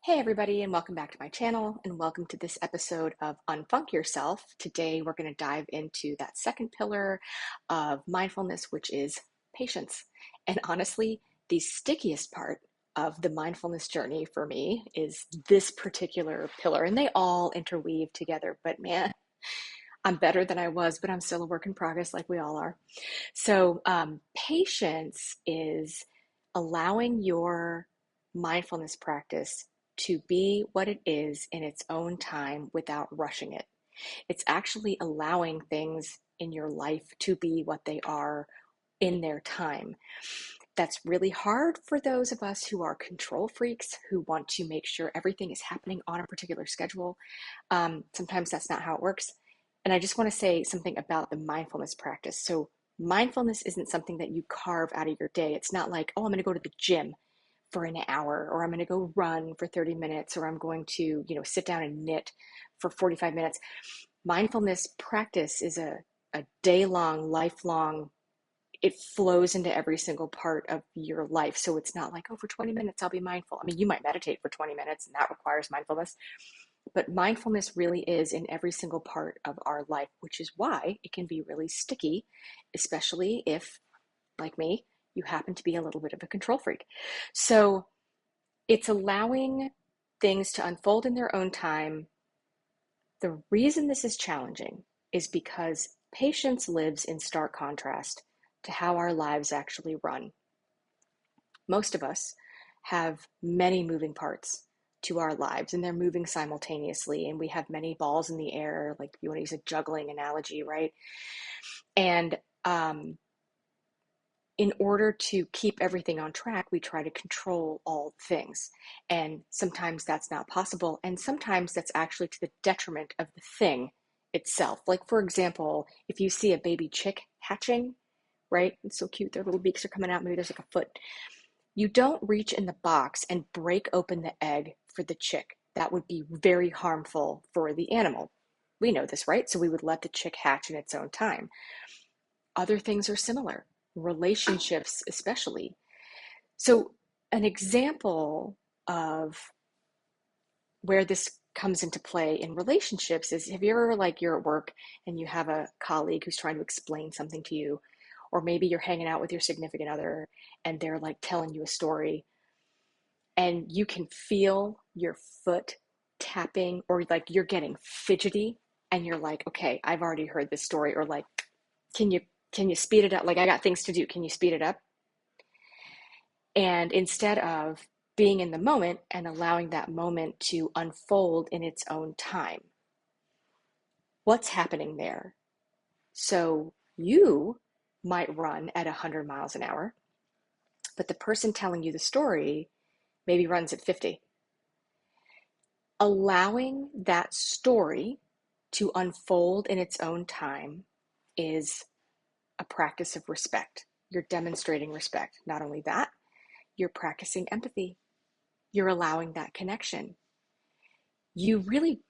Hey everybody, and welcome back to my channel, and welcome to this episode of Unfunk Yourself. Today we're going to dive into that second pillar of mindfulness, which is patience. And honestly, the stickiest part of the mindfulness journey for me is this particular pillar, and they all interweave together. But man, I'm better than I was, but I'm still a work in progress, like we all are. So, patience is allowing your mindfulness practice to be what it is in its own time without rushing it. It's actually allowing things in your life to be what they are in their time. That's really hard for those of us who are control freaks, who want to make sure everything is happening on a particular schedule. Sometimes that's not how it works. And I just want to say something about the mindfulness practice. So, mindfulness isn't something that you carve out of your day. It's not like, oh, I'm going to go to the gym for an hour, or I'm going to go run for 30 minutes, or I'm going to, sit down and knit for 45 minutes. Mindfulness practice is a day long, lifelong, it flows into every single part of your life. So it's not like, oh, for 20 minutes, I'll be mindful. I mean, you might meditate for 20 minutes and that requires mindfulness, but mindfulness really is in every single part of our life, which is why it can be really sticky, especially if, like me, you happen to be a little bit of a control freak. So it's allowing things to unfold in their own time. The reason this is challenging is because patience lives in stark contrast to how our lives actually run. Most of us have many moving parts to our lives, and they're moving simultaneously, and we have many balls in the air, like you want to use a juggling analogy, right? And in order to keep everything on track, we try to control all things. And sometimes that's not possible. And sometimes that's actually to the detriment of the thing itself. Like, for example, if you see a baby chick hatching, right? It's so cute. Their little beaks are coming out. Maybe there's like a foot. You don't reach in the box and break open the egg for the chick. That would be very harmful for the animal. We know this, right? So we would let the chick hatch in its own time. Other things are similar, relationships especially. So, an example of where this comes into play in relationships is, have you ever, like, you're at work and you have a colleague who's trying to explain something to you, or maybe you're hanging out with your significant other and they're like telling you a story, and you can feel your foot tapping, or like you're getting fidgety, and you're like, okay, I've already heard this story, or like, can you can you speed it up? Like, I got things to do. Can you speed it up? And instead of being in the moment and allowing that moment to unfold in its own time, what's happening there? So you might run at 100 miles an hour, but the person telling you the story maybe runs at 50. Allowing that story to unfold in its own time is a practice of respect. You're demonstrating respect. Not only that, you're practicing empathy. You're allowing that connection. You really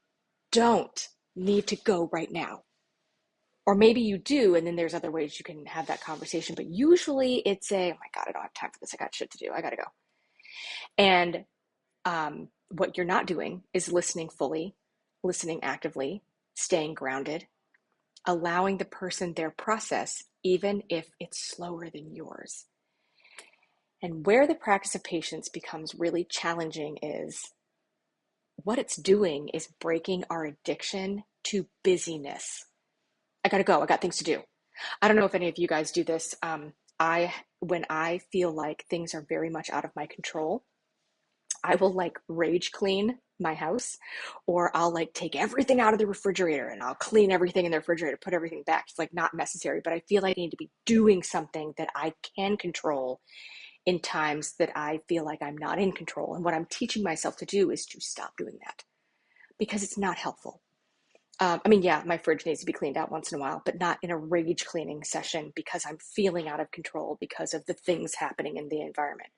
don't need to go right now. Or maybe you do, and then there's other ways you can have that conversation. But usually it's a, oh my God, I don't have time for this. I got shit to do. I got to go. And what you're not doing is listening fully, listening actively, staying grounded, allowing the person their process, even if it's slower than yours. And where the practice of patience becomes really challenging is what it's doing is breaking our addiction to busyness. I gotta go. I got things to do. I don't know if any of you guys do this. When I feel like things are very much out of my control, I will like rage clean my house, or I'll like take everything out of the refrigerator and I'll clean everything in the refrigerator, put everything back. It's like not necessary, but I feel like I need to be doing something that I can control in times that I feel like I'm not in control. And what I'm teaching myself to do is to stop doing that because it's not helpful. I mean, yeah, my fridge needs to be cleaned out once in a while, but not in a rage cleaning session because I'm feeling out of control because of the things happening in the environment.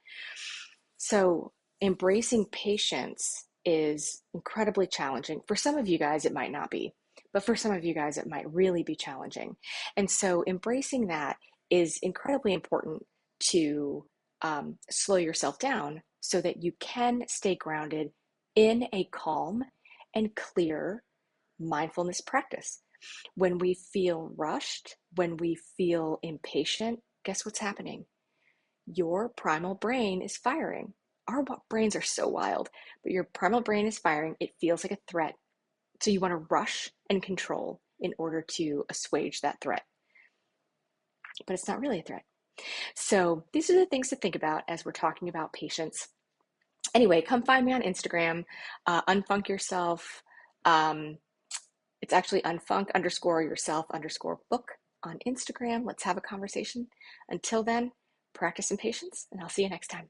So, embracing patience is incredibly challenging. For some of you guys, it might not be, but for some of you guys, it might really be challenging. And so, embracing that is incredibly important to slow yourself down so that you can stay grounded in a calm and clear mindfulness practice. When we feel rushed, when we feel impatient, guess what's happening? Your primal brain is firing. Our brains are so wild, but your primal brain is firing. It feels like a threat. So you want to rush and control in order to assuage that threat. But it's not really a threat. So these are the things to think about as we're talking about patience. Anyway, come find me on Instagram, unfunk yourself. Um, it's actually unfunk underscore yourself underscore book on Instagram. Let's have a conversation. Until then, practice some patience, and I'll see you next time.